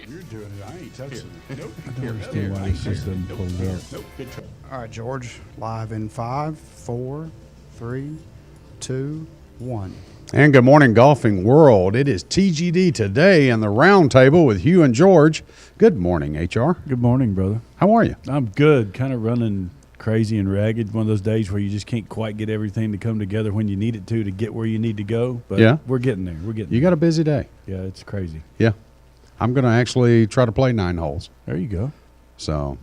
You're doing it. I ain't touching it. Nope. I don't understand why this just doesn't pull it up. Nope. Good try. All right, George, live in 5, 4, 3, 2, 1. And good morning, golfing world. It is TGD today and the round table with Hugh and George. Good morning, HR. Good morning, brother. How are you? I'm good. Kind of running crazy and ragged. One of those days where you just can't quite get everything to come together when you need it to get where you need to go. But Yeah. we're getting there. We're getting You got a busy day. there. Yeah, it's crazy. Yeah. I'm going to actually try to play 9 holes. There you go. So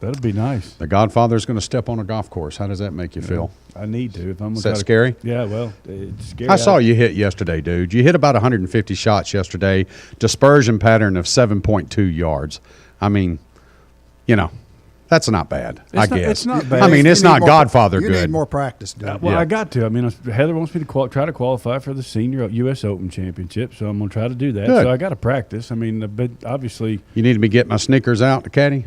That'll be nice. the Godfather's going to step on a golf course. How does that make you feel? I need to. If I'm Is gonna that scary? Yeah, well, it's scary. I saw you hit yesterday, dude. You hit about 150 shots yesterday. Dispersion pattern of 7.2 yards. I mean, you know, that's not bad, I guess. It's not bad. I mean, it's You need not more- Godfather You good. need more practice, dude. Well, Yeah. I got to. I mean, Heather wants me to try to qualify for the Senior U.S. Open Championship, so I'm going to try to do that. Good. So I got to practice. I mean, but obviously, You need me to get my sneakers out, caddy?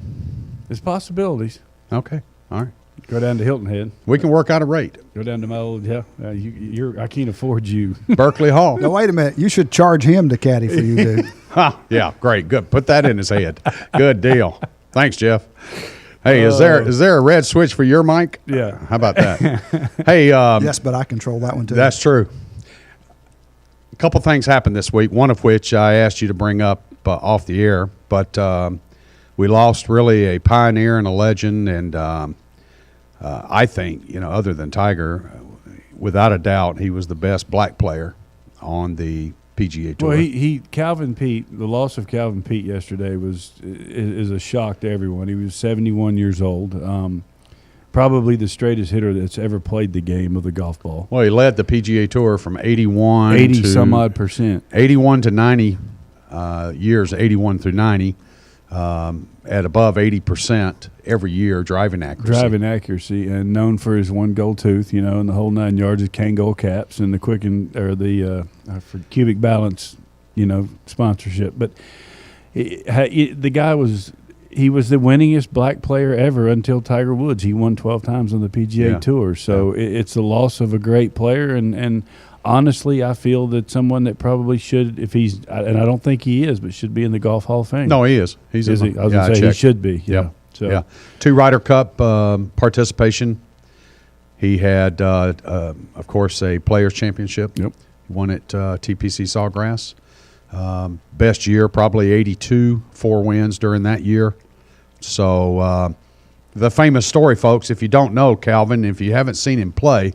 there's possibilities. Okay. All right. Go down to Hilton Head. We can work out a rate. Go down to my old I can't afford you. Berkeley Hall. No, wait a minute. You should charge him to caddy for you, dude. Ha, yeah, great. Good. Put that in his head. Good deal. Thanks, Jeff. Hey, is there a red switch for your mic? Yeah. How about that? Hey, Yes, but I control that one, too. that's true. A couple things happened this week, one of which I asked you to bring up off the air, but we lost really a pioneer and a legend, and I think, other than Tiger, without a doubt, he was the best black player on the PGA Tour. Well, Calvin Peete, the loss of Calvin Peete yesterday is a shock to everyone. He was 71 years old. Probably the straightest hitter that's ever played the game of the golf ball. Well, he led the PGA Tour from 81 80 to some odd percent. 81 to 90 years, 81 through 90, at above 80% every year driving accuracy. And known for his one gold tooth, and the whole 9 yards of Kangol caps and the for Cubic Balance, sponsorship. But the guy was the winningest black player ever until Tiger Woods. He won 12 times on the PGA Tour. So it's the loss of a great player. And honestly, I feel that someone that probably should, and I don't think he is, but should be in the Golf Hall of Fame. No, he is. I was going to say he should be. Yeah. So. Yeah. 2 Ryder Cup participation. He had, of course, a Players' Championship. Yep. Won at TPC Sawgrass. Best year, probably 82, 4 wins during that year. So the famous story, folks, if you don't know Calvin, if you haven't seen him play,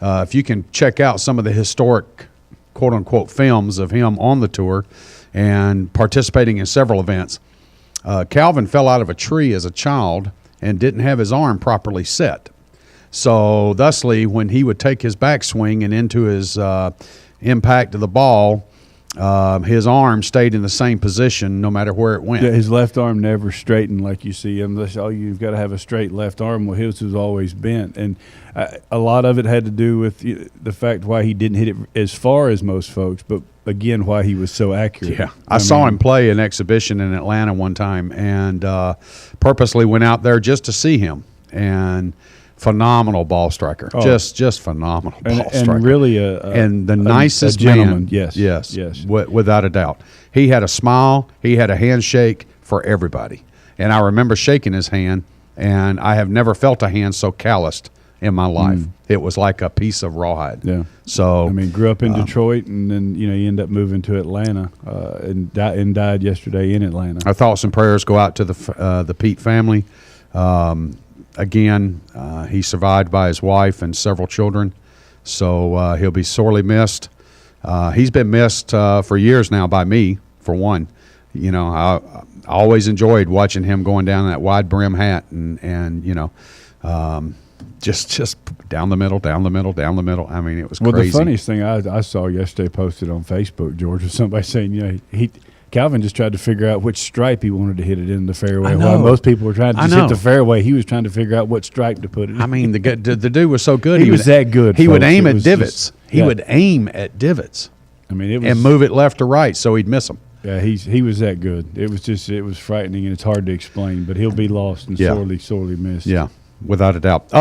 if you can check out some of the historic, quote-unquote, films of him on the tour and participating in several events, Calvin fell out of a tree as a child and didn't have his arm properly set. So thusly, when he would take his backswing and into his impact of the ball, his arm stayed in the same position no matter where it went. Yeah, his left arm never straightened like you see him. You've got to have a straight left arm. Well, his was always bent. And a lot of it had to do with the fact why he didn't hit it as far as most folks, but again, why he was so accurate. Yeah, I saw him play an exhibition in Atlanta one time and purposely went out there just to see him. And phenomenal ball striker, just phenomenal ball striker, and really and the nicest gentleman. man. Yes, without a doubt. He had a smile. He had a handshake for everybody, and I remember shaking his hand, and I have never felt a hand so calloused in my life. It was like a piece of rawhide. Yeah. So grew up in Detroit, and then you end up moving to Atlanta, and died yesterday in Atlanta. Our thoughts and prayers go out to the Peete family. Again, he survived by his wife and several children, so he'll be sorely missed. He's been missed for years now by me, for one. I always enjoyed watching him going down that wide brim hat and just down the middle. I mean, it was crazy. Well, the funniest thing I saw yesterday posted on Facebook, George, was somebody saying, Calvin just tried to figure out which stripe he wanted to hit it in the fairway. While most people were trying to just hit the fairway, he was trying to figure out what stripe to put it in. I mean, the dude was so good. He was that good. He would aim at was divots. He would aim at divots. I mean, it was, and move it left to right so he'd miss them. Yeah, he was that good. It was frightening, and it's hard to explain. But he'll be lost and sorely missed. Yeah, without a doubt.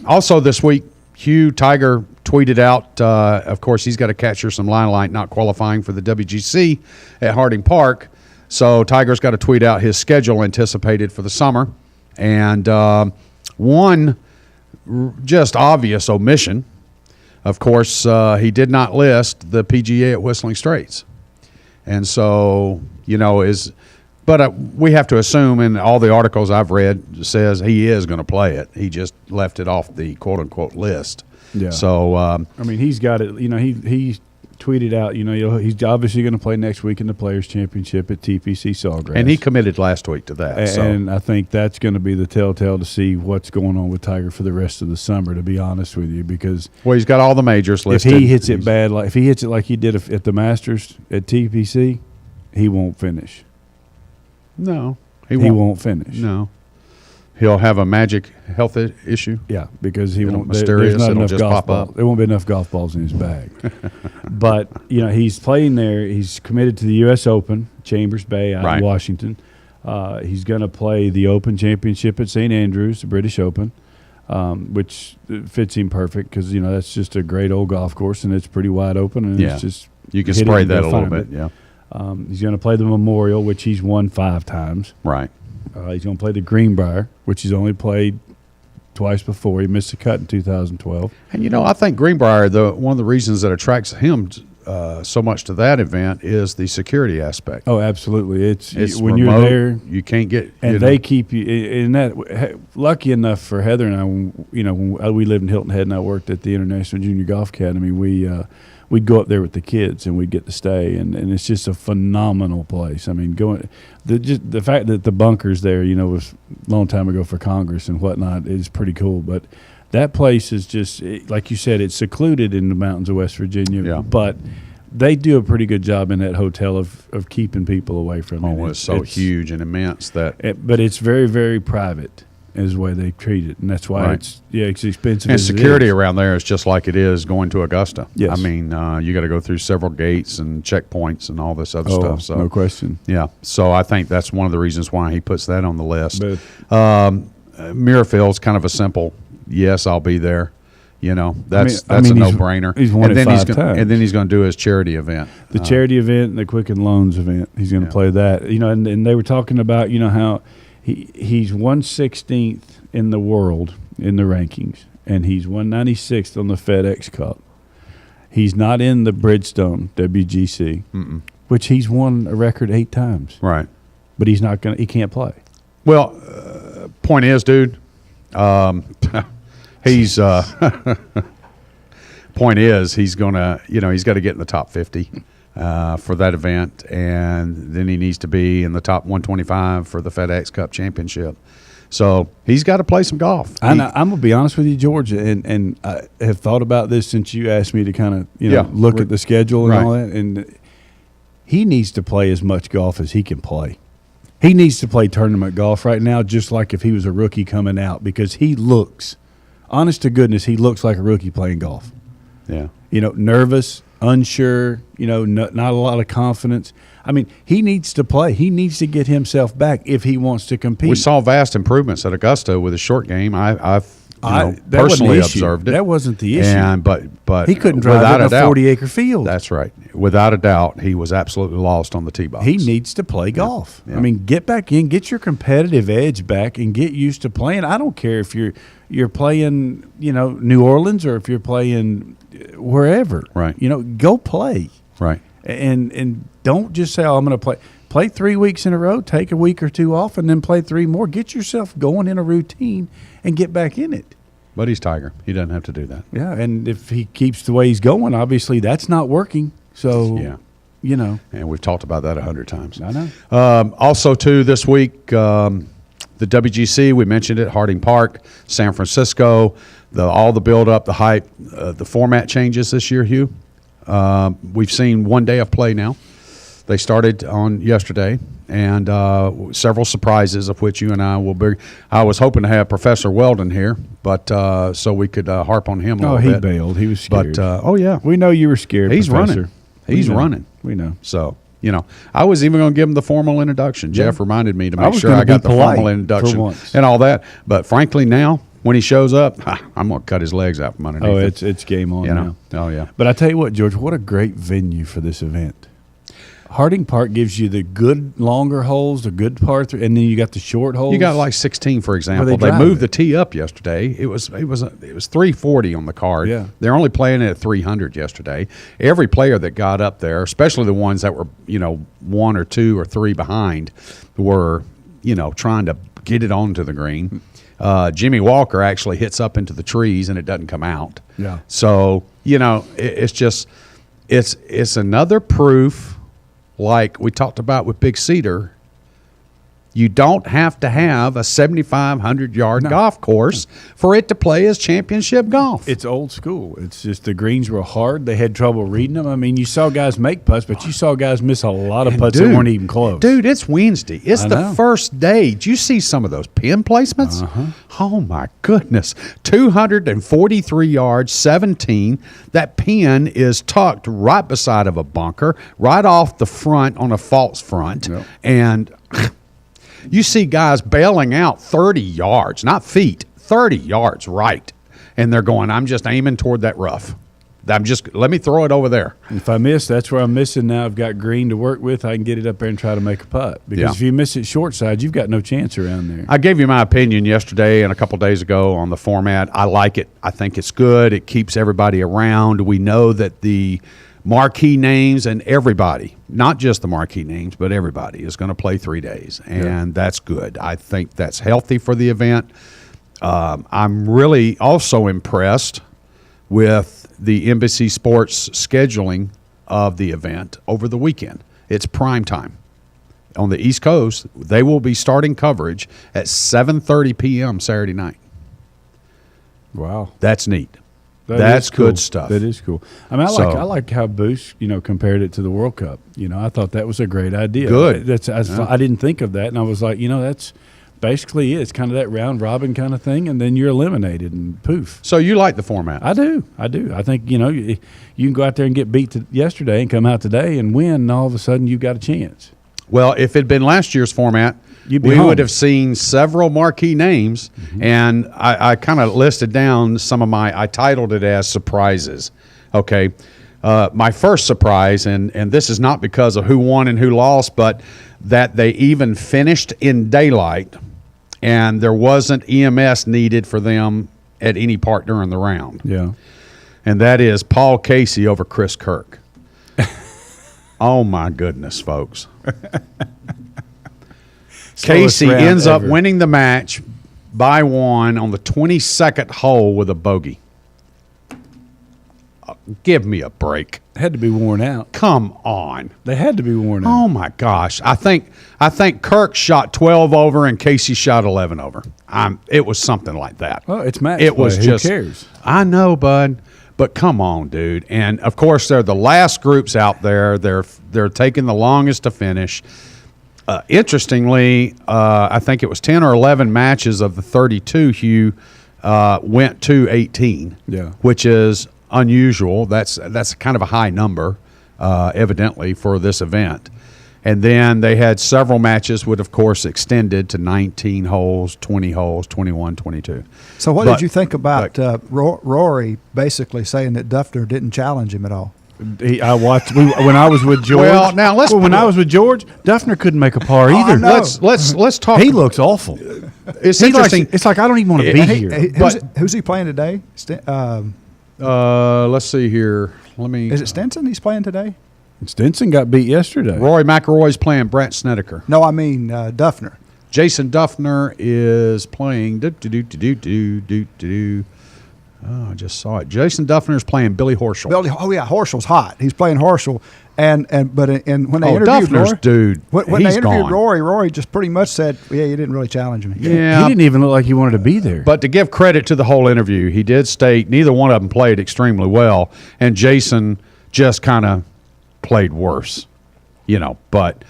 Also this week, Tiger tweeted out, of course, he's got to catch her some limelight not qualifying for the WGC at Harding Park. So Tiger's got to tweet out his schedule anticipated for the summer. And one just obvious omission, of course, he did not list the PGA at Whistling Straits. And so, but we have to assume, in all the articles I've read, says he is going to play it. He just left it off the quote-unquote list. Yeah. So, I mean, he's got it. He tweeted out, he's obviously going to play next week in the Players Championship at TPC Sawgrass. and he committed last week to that. And I think that's going to be the telltale to see what's going on with Tiger for the rest of the summer, to be honest with you, because Well, he's got all the majors listed. if he hits it bad, if he hits it like he did at the Masters at TPC, he won't finish. No, He won't finish. No. He'll have a magic health issue. Yeah, because he It'll won't. mysterious, There's not it'll enough just golf pop balls. up. There won't be enough golf balls in his bag. But he's playing there. He's committed to the U.S. Open, Chambers Bay out Right. in Washington. He's going to play the Open Championship at St. Andrews, the British Open, which fits him perfect because that's just a great old golf course and it's pretty wide open and Yeah. it's just You can hit it spray and that go a little find bit. it. Yeah. He's going to play the Memorial, which he's won 5 times. Right. He's going to play the Greenbrier, which he's only played twice before. He missed a cut in 2012. And I think Greenbrier, one of the reasons that attracts him so much to that event is the security aspect. Oh, absolutely. It's when remote, you're there, you can't get. and they keep you in that. Lucky enough for Heather and I, when we lived in Hilton Head and I worked at the International Junior Golf Academy, we'd go up there with the kids and we'd get to stay, and it's just a phenomenal place. I mean, the fact that the bunkers there, was a long time ago for Congress and whatnot is pretty cool, but. That place is just, like you said, it's secluded in the mountains of West Virginia, Yeah. but they do a pretty good job in that hotel of keeping people away from it. Oh, it's so huge and immense that. But it's very, very private is the way they treat it, and that's why Right. it's expensive. And as it security is. around there is just like it is going to Augusta. Yes. I mean, you got to go through several gates and checkpoints and all this other stuff. So no question. yeah. So I think that's one of the reasons why he puts that on the list. But Muirfield's kind of a simple. Yes, I'll be there. That's I mean, a he's- no-brainer. he's won and it then 5 times. And then he's going to do his charity event. the charity event and the Quicken Loans event, he's going to Yeah. play that. And they were talking about how he's 1/16th in the world in the rankings, and he's 196th on the FedEx Cup. He's not in the Bridgestone WGC, which he's won a record 8 times. Right. But he's not going. He can't play. Well, point is, dude, he's point is he's gonna he's got to get in the top 50 for that event, and then he needs to be in the top 125 for the FedEx Cup Championship. So he's got to play some golf. I'm gonna be honest with you, George, and I have thought about this since you asked me to kind of Yeah. look at the schedule and Right. all that. And he needs to play as much golf as he can play. He needs to play tournament golf right now, just like if he was a rookie coming out, because he looks, honest to goodness, he looks like a rookie playing golf. Yeah. Nervous, unsure, not a lot of confidence. I mean, he needs to play. He needs to get himself back if he wants to compete. We saw vast improvements at Augusta with his short game. I've that wasn't the personally issue. observed it. That wasn't the issue. And but He couldn't drive without it in a a doubt, 40-acre field. That's right. Without a doubt, he was absolutely lost on the tee box. He needs to play golf. Yeah. I mean, get back in, get your competitive edge back, and get used to playing. I don't care if you're playing, New Orleans or if you're playing wherever. Right. Go play. Right. And don't just say, "Oh, I'm going to play." Play 3 weeks in a row, take a week or 2 off, and then play 3 more. Get yourself going in a routine and get back in it. But he's Tiger. He doesn't have to do that. Yeah, and if he keeps the way he's going, obviously that's not working. So, Yeah. And we've talked about that 100 times. I know. Also, too, this week, the WGC, we mentioned it, Harding Park, San Francisco, all the build-up, the hype, the format changes this year, Hugh. We've seen one day of play now. They started on yesterday, and several surprises, of which you and I will be. I was hoping to have Professor Weldon here, but so we could harp on him a little he bit. bailed. He was scared. But, yeah. We know you were scared, He's Professor. running. He's We know. running. We know. So, I was even going to give him the formal introduction. Jeff reminded me to I make was sure gonna I got be the polite formal for introduction once. and all that. But frankly, now, when he shows up, I'm going to cut his legs out from underneath Oh, him. it's game on You now. know? Oh, yeah. But I tell you what, George, what a great venue for this event. Harding Park gives you the good longer holes, the good par three, and then you got the short holes. You got like 16, for example. they They drive moved it. the tee up yesterday. It was 340 on the card. Yeah. They're only playing it at 300 yesterday. Every player that got up there, especially the ones that were 1 or 2 or 3 behind, were trying to get it onto the green. Jimmy Walker actually hits up into the trees and it doesn't come out. Yeah. So it's just it's another proof. Like we talked about with Big Cedar, you don't have to have a 7,500-yard golf course for it to play as championship golf. It's old school. It's just the greens were hard. They had trouble reading them. I mean, you saw guys make putts, but you saw guys miss a lot of putts that weren't even close. Dude, it's Wednesday. It's I the know. first day. Did you see some of those pin placements? Oh, my goodness. 243 yards, 17. That pin is tucked right beside of a bunker, right off the front on a false front. Yep. And you see guys bailing out 30 yards, not feet, 30 yards right. And they're going, I'm just aiming toward that rough. Let me throw it over there. If I miss, that's where I'm missing now. I've got green to work with. I can get it up there and try to make a putt. Because Yeah. if you miss it short side, you've got no chance around there. I gave you my opinion yesterday and a couple days ago on the format. I like it. I think it's good. It keeps everybody around. We know that the marquee names and everybody, not just the marquee names, but everybody is going to play 3 days. And that's good. I think that's healthy for the event. I'm really also impressed with the Embassy Sports scheduling of the event over the weekend. It's prime time. On the East Coast, they will be starting coverage at 7:30 p.m. Saturday night. Wow. That's neat. That That's is cool. good stuff. That is cool. I mean, So- I like how Boost, compared it to the World Cup. I thought that was a great idea. Good. I didn't think of that, and I was like, that's basically it. It's kind of that round robin kind of thing, and then you're eliminated, and poof. So you like the format? I do. I think you can go out there and get beat yesterday and come out today and win, and all of a sudden you've got a chance. Well, if it had been last year's format, You'd be we home. would have seen several marquee names, and I kind of listed down some of I titled it as surprises. Okay. My first surprise, and this is not because of who won and who lost, but that they even finished in daylight, and there wasn't EMS needed for them at any part during the round. Yeah. And that is Paul Casey over Chris Kirk. Oh, my goodness, folks. Casey round ends up ever. winning the match by 1 on the 22nd hole with a bogey. Give me a break. Had to be worn out. Come on. They had to be worn out. Oh, my gosh. I think Kirk shot 12 over and Casey shot 11 over. It was something like that. Well, it's match It was play. just. Who cares? I know, bud, but come on, dude. And of course, they're the last groups out there. They're taking the longest to finish. Interestingly, I think it was 10 or 11 matches of the 32. Hugh went to 18. Yeah. Which is unusual. That's kind of a high number, evidently, for this event. And then they had several matches, would of course extended to 19 holes, 20 holes, 21, 22. So what But- did you think about Rory basically saying that Duffner didn't challenge him at all? I watched when I was with George. Well, now let's- when I was with George, Duffner couldn't make a par either. know. Let's talk. He looks awful. It's He likes- interesting. it's like I don't even want to be Hey, here. Who's he playing today? Let's see here. Let me. Is it Stinson he's playing today? Stinson got beat yesterday. Rory McIlroy's playing Brent Snedeker. No, I mean Duffner. Jason Duffner is playing. Oh, I just saw it. Jason Duffner is playing Billy Horschel. Horschel's hot. He's playing Horschel, when they interviewed Duffner's Rory, dude. when they he's interviewed gone. Rory just pretty much said, "Yeah, you didn't really challenge me." Yeah, He didn't even look like he wanted to be there. But to give credit to the whole interview, he did state neither one of them played extremely well, and Jason just kind of played worse, But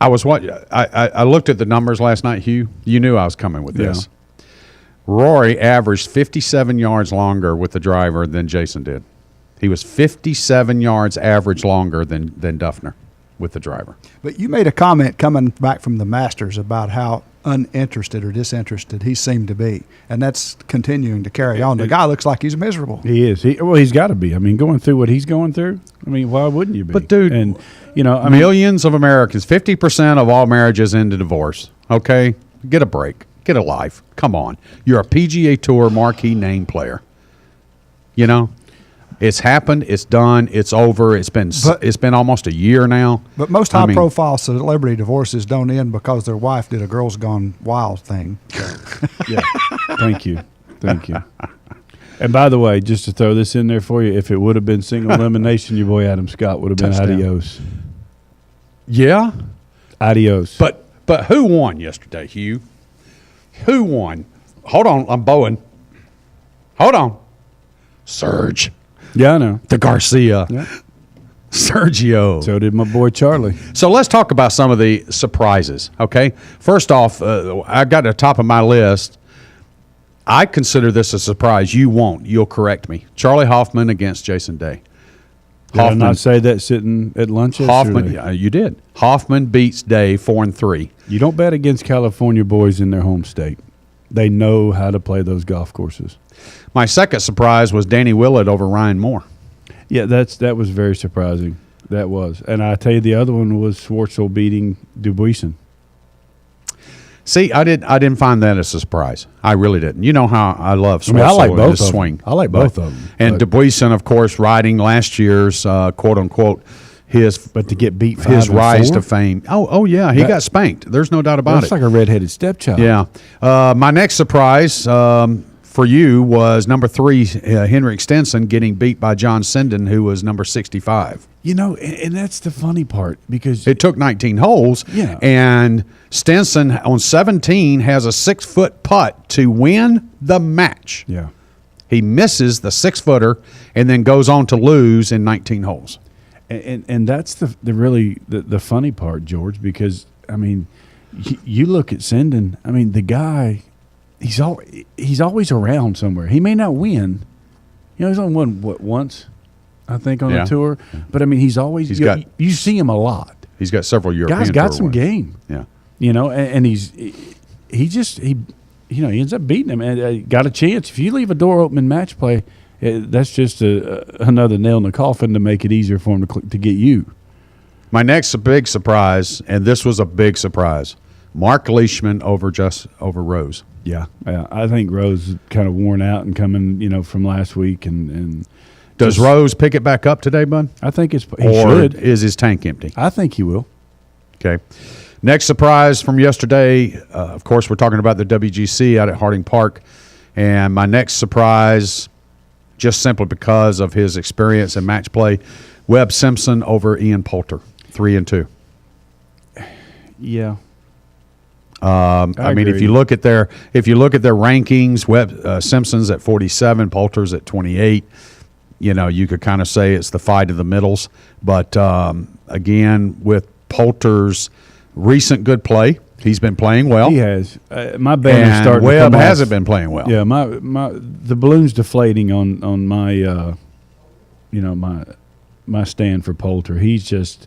I was I looked at the numbers last night, Hugh. You knew I was coming with this. Rory averaged 57 yards longer with the driver than Jason did. He was 57 yards average longer than Duffner with the driver. But you made a comment coming back from the Masters about how uninterested or disinterested he seemed to be, and that's continuing to carry on. The guy looks like he's miserable. He is. He's got to be. I mean, going through what he's going through. I mean, why wouldn't you be? But, dude, and I mean, millions of Americans, 50% of all marriages end in divorce. Okay? Get a break. Get a life. Come on. You're a PGA Tour marquee name player. It's happened. It's done. It's over. It's been almost a year now. But most high-profile celebrity divorces don't end because their wife did a Girls Gone Wild thing. yeah. Thank you. And by the way, just to throw this in there for you, if it would have been single elimination, your boy Adam Scott would have been Touchdown. adios. Yeah. Adios. But who won yesterday, Hugh? Who won? Hold on. I'm bowing. Hold on. Serge. Yeah, I know. The Garcia. Yeah. Sergio. So did my boy Charlie. So let's talk about some of the surprises, okay? First off, I got at the top of my list. I consider this a surprise. You won't. You'll correct me. Charlie Hoffman against Jason Day. Did I not say that sitting at lunch yesterday? Hoffman, yeah, you did. Hoffman beats Day 4-3. You don't bet against California boys in their home state. They know how to play those golf courses. My second surprise was Danny Willett over Ryan Moore. Yeah, that was very surprising. That was. And I tell you, the other one was Schwartzel beating Dubuisson. See, I didn't find that as a surprise. I really didn't. You know how I love Schwartzel I like and both his of swing. them. I like both of them. And Dubuisson, of course, riding last year's quote unquote but to get beat 5 his and rise 4? to fame. Oh yeah, he got spanked. There's no doubt about That's it. like a redheaded stepchild. Yeah. My next surprise for you was number 3, Henrik Stenson getting beat by John Sinden, who was number 65. And that's the funny part because It took 19 holes, Yeah. and Stenson on 17 has a 6-foot putt to win the match. yeah. He misses the 6-footer and then goes on to lose in 19 holes. And that's the really the funny part, George, because I mean, you look at Sinden. I mean, the guy, he's always around somewhere. He may not win. He's only won once, I think, on Yeah. a tour. But I mean, he's always you see him a lot. He's got several European Guy's got Tour some wins. game. Yeah. And he ends up beating him and got a chance. If you leave a door open in match play, that's just another nail in the coffin to make it easier for him to get you. My next big surprise, and this was a big surprise, Mark Leishman over Rose. Yeah, I think Rose is kind of worn out and coming, from last week, and Does Rose pick it back up today, bud? I think he Or should. is his tank empty? I think he will. Okay. Next surprise from yesterday, of course, we're talking about the WGC out at Harding Park. And my next surprise, just simply because of his experience in match play, Webb Simpson over Ian Poulter, 3-2. Yeah. I mean, if agree. you look at their rankings, Webb Simpson's at 47, Poulter's at 28. You could kind of say it's the fight of the middles. But again, with Poulter's recent good play, he's been playing well. He has. My band is And starting to Webb come hasn't off. been playing well. Yeah, the balloon's deflating on my my stand for Poulter. He's just,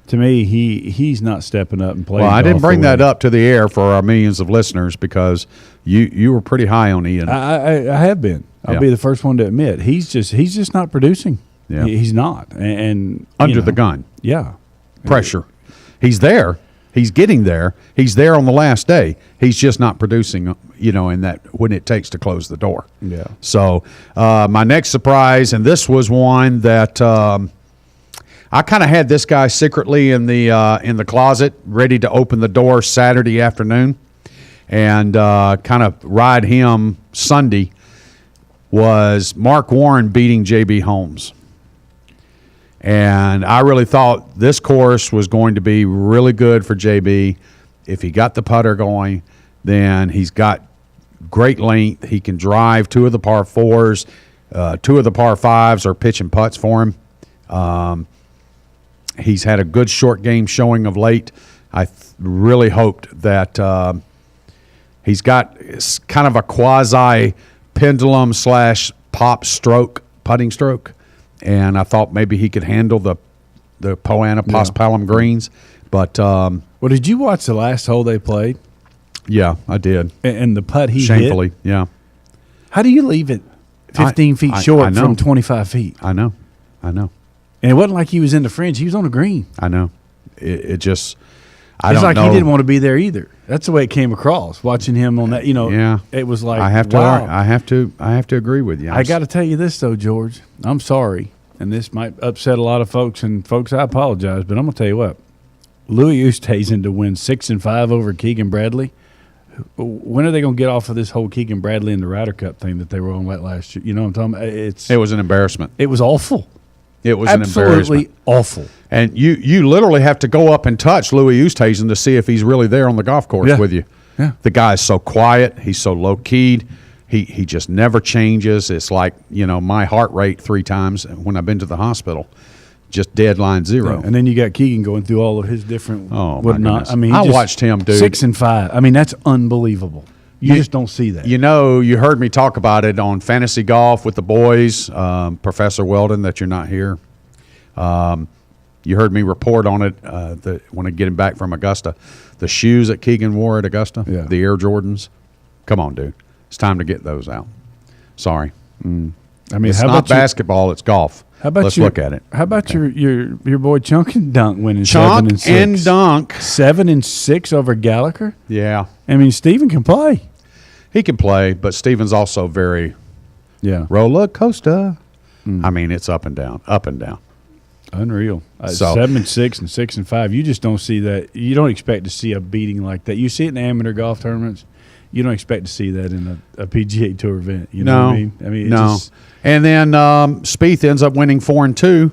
to me, he's not stepping up and playing. Well, I didn't golf bring the way- that up to the air for our millions of listeners because you were pretty high on Ian. I have been. I'll Yeah. be the first one to admit he's just not producing. Yeah. He's not, and Under the gun. Yeah, Pressure. He's there. He's getting there. He's there on the last day. He's just not producing, in that when it takes to close the door. Yeah. So my next surprise, and this was one that I kind of had this guy secretly in the closet, ready to open the door Saturday afternoon, and kind of ride him Sunday. Was Mark Warren beating J.B. Holmes. And I really thought this course was going to be really good for JB. If he got the putter going, then he's got great length. He can drive 2 of the par 4s. 2 of the par 5s are pitch and putts for him. He's had a good short game showing of late. I really hoped that he's got kind of a quasi pendulum / pop stroke, putting stroke. And I thought maybe he could handle the Poana Paspalum greens. But Well, did you watch the last hole they played? Yeah, I did. And the putt he Shamefully, hit. yeah. How do you leave it 15 feet I short know. from 25 feet? I know. And it wasn't like he was in the fringe. He was on the green. I know. It just, I It's don't like know. he didn't want to be there either. That's the way it came across. Watching him on that, Yeah. it was like, I have to. wow. I have to agree with you. I got to tell you this though, George. I'm sorry, and this might upset a lot of folks. And folks, I apologize, but I'm gonna tell you what. Louis Oosthuizen to win 6-5 over Keegan Bradley. When are they gonna get off of this whole Keegan Bradley and the Ryder Cup thing that they were on last year? You know what I'm talking about? It was an embarrassment. It was awful. It was an embarrassment. Absolutely awful. And you literally have to go up and touch Louis Oosthuizen to see if he's really there on the golf course Yeah. with you. Yeah. The guy is so quiet. He's so low keyed. He just never changes. It's like my heart rate 3 times when I've been to the hospital, just deadline 0. And then you got Keegan going through all of his different Oh, my whatnot. goodness. I mean, I watched him, dude. 6-5. I mean, that's unbelievable. You just don't see that. You heard me talk about it on Fantasy Golf with the boys, Professor Weldon, that you're not here. You heard me report on it when I get him back from Augusta. The shoes that Keegan wore at Augusta, Yeah. the Air Jordans. Come on, dude. It's time to get those out. Sorry. I mean, It's how not about basketball, it's golf. How about Let's your, look at it. How about your boy Chunk and Dunk winning Chunk 7-6? and Dunk. 7-6 over Gallagher. Yeah. I mean, Steven can play. He can play, but Steven's also very Yeah, roller coaster. I mean, it's up and down, up and down. unreal. So- 7-6 and 6-5. You just don't see that. You don't expect to see a beating like that. You see it in amateur golf tournaments. You don't expect to see that in a PGA Tour event. You know what I mean? I mean, it no. just, And then Spieth ends up winning 4-2,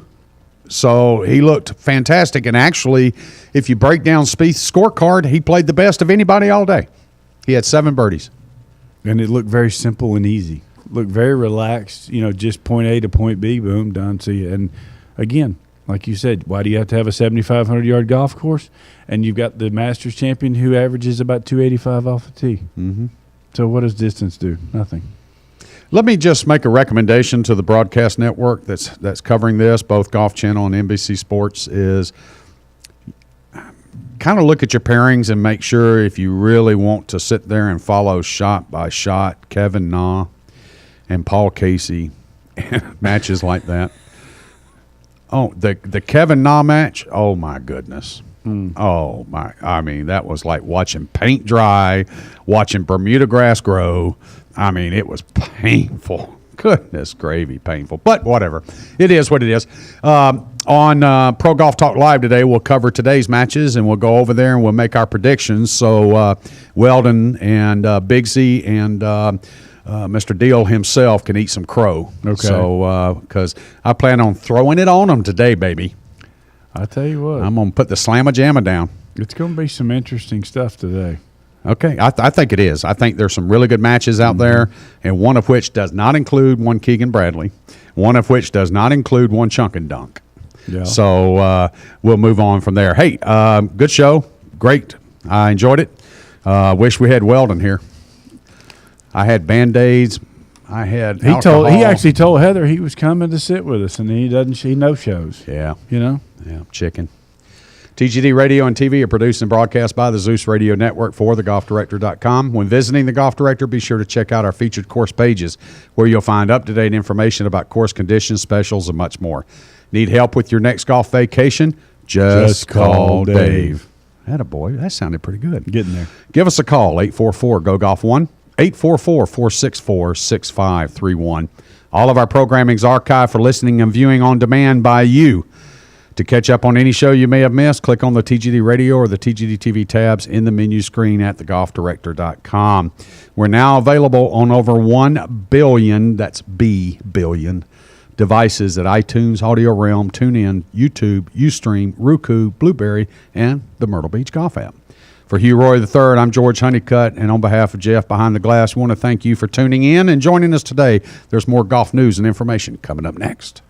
so he looked fantastic. And actually, if you break down Spieth's scorecard, he played the best of anybody all day. He had 7 birdies. and it looked very simple and easy. Looked very relaxed. Just point A to point B, boom, done. See you. And again, like you said, why do you have to have a 7,500-yard golf course? And you've got the Masters champion who averages about 285 off the tee. Mm-hmm. So what does distance do? Nothing. Let me just make a recommendation to the broadcast network that's covering this, both Golf Channel and NBC Sports, is kind of look at your pairings and make sure if you really want to sit there and follow shot by shot Kevin Na and Paul Casey matches like that. Oh, the Kevin Na match, oh my goodness. Oh my, I mean, that was like watching paint dry, watching Bermuda grass grow. I mean, it was painful. Goodness gravy, painful. But whatever. It is what it is. On Pro Golf Talk Live today, we'll cover today's matches, and we'll go over there and we'll make our predictions. So Weldon and Bigsy and Mr. Deal himself can eat some crow. Okay. So, because I plan on throwing it on them today, baby. I tell you what, I'm going to put the slamma-jamma down. it's going to be some interesting stuff today. Okay, I think it is. I think there's some really good matches out there, and one of which does not include one Keegan Bradley, one of which does not include one Chunk and Dunk. Yeah. So we'll move on from there. Hey, good show. Great. I enjoyed it. Wish we had Weldon here. I had Band-Aids. I had He alcohol. actually told Heather he was coming to sit with us, and he no shows. Yeah. Yeah, Chicken. TGD Radio and TV are produced and broadcast by the Zeus Radio Network for thegolfdirector.com. When visiting The Golf Director, be sure to check out our featured course pages where you'll find up-to-date information about course conditions, specials, and much more. Need help with your next golf vacation? Just call Dave. Attaboy. That sounded pretty good. getting there. Give us a call, 844-GO-GOLF1, 844-464-6531. All of our programming is archived for listening and viewing on demand by you. To catch up on any show you may have missed, click on the TGD Radio or the TGD TV tabs in the menu screen at thegolfdirector.com. We're now available on over 1 billion, that's B billion, devices at iTunes, Audio Realm, TuneIn, YouTube, Ustream, Roku, Blueberry, and the Myrtle Beach Golf app. For Hugh Roy III, I'm George Honeycutt, and on behalf of Jeff Behind the Glass, we want to thank you for tuning in and joining us today. There's more golf news and information coming up next.